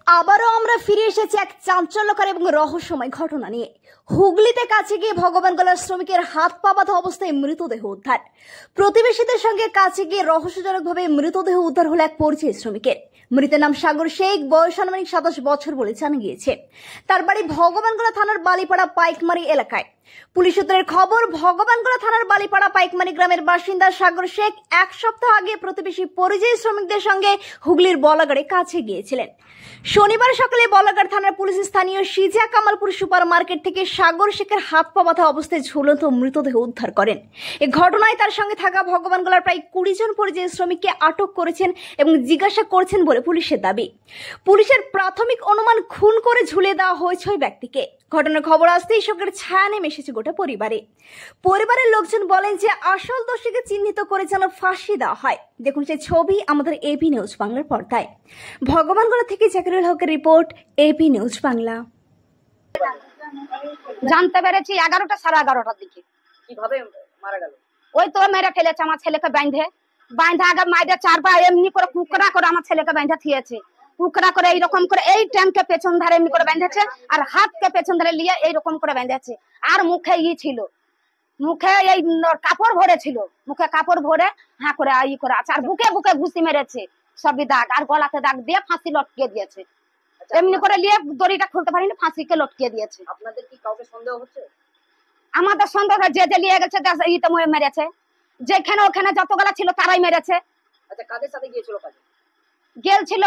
আবারও আমরা ফিরে এসেছি এক চাঞ্চল্যকর এবং রহস্যময় ঘটনা নিয়ে। হুগলিতে কাছে গিয়ে ভগবানগোলার শ্রমিকের হাত পা বাঁধা অবস্থায় মৃতদেহ উদ্ধার। প্রতিবেশীদের সঙ্গে কাছে গিয়ে রহস্যজনকভাবে মৃতদেহ উদ্ধার হলো এক পরিযায়ী শ্রমিকের। মৃতের নাম সাগর শেখ, বয়স আনুমানিক 27 বছর বলে জানা গিয়েছে। তার বাড়ি ভগবানগোলা থানার বালিপাড়া পাইকমারি এলাকায়। পুলিশ সূত্রের খবর, ভগবানগোলা থানার বালিপাড়া পাইকমারি গ্রামের বাসিন্দা সাগর শেখ এক সপ্তাহ আগে প্রতিবেশী পরিযায়ী শ্রমিকদের সঙ্গে হুগলির বলাগড়ে কাছে গিয়েছিলেন। শনিবার সকালে বলাগড় থানার পুলিশ স্থানীয় সিজা কামালপুর সুপার মার্কেট থেকে সাগর শেখের হাত পা বাঁধা অবস্থায় ঝুলন্ত মৃতদেহ উদ্ধার করেন। এ ঘটনায় তার সঙ্গে থাকা ভগবানগোলার প্রায় 20 জন পরিযায়ী শ্রমিককে আটক করেছেন এবং জিজ্ঞাসা করছেন বলে পুলিশের দাবি। পুলিশের প্রাথমিক অনুমান, খুন করে ঝুলিয়ে দেওয়া হয়েছে ওই ব্যক্তিকে। ঘটনার খবর আসতেই শোকের ছায়া নেমে এসেছে গোটা পরিবারে। পরিবারের লোকজন বলেন যে আসল দোষীকে চিহ্নিত করে যেন ফাঁসি দেওয়া হয়। দেখুন সেই ছবি আমাদের এপি নিউজ বাংলার পর্দায়। ভগবানগোলা থেকে জাকিরুল হকের রিপোর্ট, এপি নিউজ বাংলা। জানতে পেরেছি 11টা 11:30টার দিকে। কিভাবে মারা গেল? ওই তো মেরে ফেলেছে আমার ছেলেকে বাঁধে আগে মাইরে 4 পা এমনি করে কুকরা করে আমার ছেলেকে বাঁধে থিয়েছে। কুকরা করে এইরকম করে এই ট্যাঙ্কে পেছন ধারে এমনি করে বেঁধেছে, আর হাতকে পেছন ধারে নিয়ে এইরকম করে বেঁধেছে। আর মুখে ছিল, মুখে এই কাপড় ভরে ছিল, মুখে কাপড় ভরে হ্যাঁ করে করে আছে। আর বুকে বুকে ঘুষি মেরেছে সবই দাগ, আর গলাতে দাগ দিয়ে ফাঁসি লটকিয়ে দিয়েছে। এমনি করে নিয়ে দড়িটা খুলতে পারিনি, ফাঁসিকে লটকিয়ে দিয়েছে। আপনাদের কি কাউকে সন্দেহ হচ্ছে? আমাদের সন্দেহ, যে যে নিয়ে গেছে ইতে মেরেছে, যেখানে ওখানে যতগুলা ছিল তারাই মেরেছে। আচ্ছা, কাদের সাথে গিয়েছিল কাজে? গেলছিল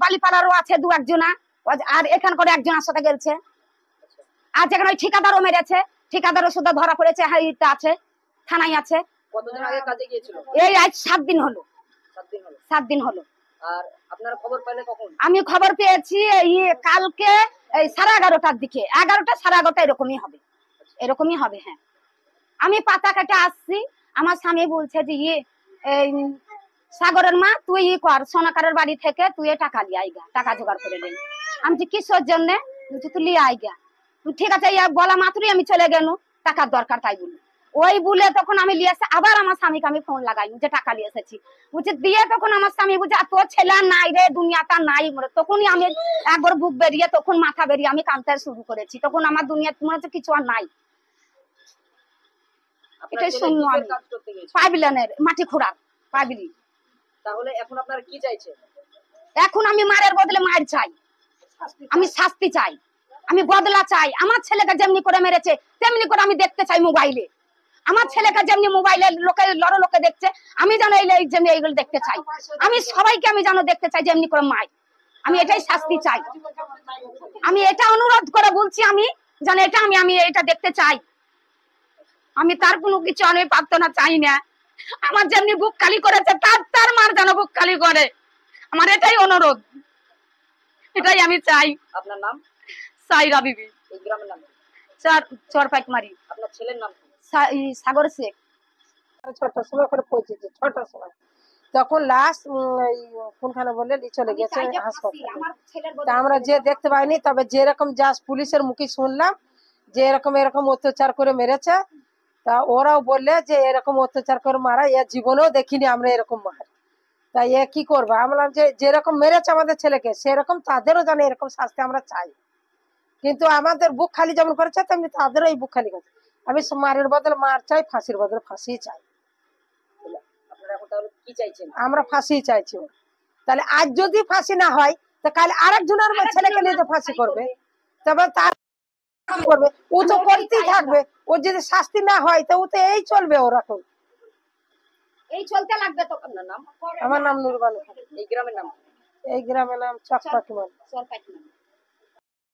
বালিপাড়ারও আছে 2-1 জনা, আর এখানকার একজনের সাথে গেলছে। আর যেখানে ওই ঠিকাদারও মেরেছে, ঠিকাদারও শুধু ধরা পড়েছে, আছে থানায় আছে। কতদিন আগে কাজে গিয়েছিল? এই আজ 7 দিন হলো। 7 দিন হলো। আর আপনারা খবর পেলে কখন? আমি খবর পেয়েছি কালকে এই 11:30টার দিকে। 11টা 11:30 এরকমই হবে, এরকমই হবে। হ্যাঁ, আমি পাতা কেটে আসছি, আমার স্বামী বলছে যে এই সাগরের মা তুই কর, সোনাকারের বাড়ি থেকে তুই টাকা নিয়ে আইগা, টাকা জোগাড় করে নেই। আমি যে কিসের জন্য? তুই নিয়ে আইগা। ঠিক আছে, বলা মাত্রই আমি চলে গেল, টাকার দরকার তাই বলি। ওই বলে তখন আমি নিয়ে এসে আবার আমার স্বামীকে আমি ফোন লাগাই যে টাকা নিয়ে এসেছি বুঝে দিয়ে। তখন আমার স্বামী বুঝে তোর ছেলে নাই রে, দুনিয়াটা নাই। তখনই আমি একবার বুক বেরিয়ে, তখন মাথা বেরিয়ে আমি কাঁদতে শুরু করেছি। তখন আমার দুনিয়া মনে হচ্ছে কিছু আর নাই। এটাই শুনলো আমি। পাইপলাইনের মাটি খোঁড়ার পাইবলি। তাহলে এখন আপনারা কি চাইছেন? এখন আমি মারের বদলে মার চাই, আমি শাস্তি চাই, আমি বদলা চাই। আমার ছেলেকে যেমনি করে মেরেছে তেমনি করে আমি দেখতে চাই মোবাইলে। আমার ছেলেকে যেমনি মোবাইলে লোকে দেখছে, আমি যেন এইগুলো দেখতে চাই। আমি সবাইকে আমি যেন দেখতে চাই যেমনি করে মাই। আমি এটাই শাস্তি চাই। আমি এটা অনুরোধ করে বলছি, আমি যেন এটা আমি এটা দেখতে চাই। আমি তার কোনো কিছু আমি প্রার্থনা চাই না। আমার যেমনি বুক খালি করেছে তার মার যেন বুক খালি করে। আমার এটাই অনুরোধ, এটাই আমি চাই। আপনার নাম? সাইরা বিবি। এই গ্রামের নাম? চর পাইকমারি। আপনার ছেলের নাম? সাগর শেখ। 6টার সময় করে পৌঁছেছে, 6টার সময়। তখন লাশ কোনখানে বলে চলে গেছে হাসপাতালে। আমরা যে দেখতে পাইনি, তবে যেরকম জাস্ট পুলিশের মুখে শুনলাম যে এরকম অত্যাচার করে মেরেছে। তা ওরাও বললে যে এরকম অত্যাচার করে মারা এর জীবনেও দেখিনি আমরা এরকম মার। তাই এ কি করবো? আমরা যে যেরকম মেরেছে আমাদের ছেলেকে সেরকম তাদেরও জানে এরকম শাস্তি আমরা চাই। কিন্তু আমাদের বুক খালি যেমন করেছে তেমনি তাদেরও এই বুক খালি করেছে। আমি মারের বদলে মার চাই, ফাঁসির বদলে ফাঁসি চাই। আপনারা এখন তাহলে কি চাইছেন? আমরা ফাঁসি চাইছি। তাহলে আজ যদি ফাঁসি না হয় তো কাল আরেকজনের ছেলেকে নিয়ে ফাঁসি করবে, তবে তার করবে, ও তো করতেই থাকবে। ও যদি শাস্তি না হয় তো ও তো এই চলবে ওরকম, এই চলতে লাগবে। তো আপনার নাম? আমার নাম নুরবানু। এই গ্রামের নাম? এই গ্রামের নাম চকপাকিমান।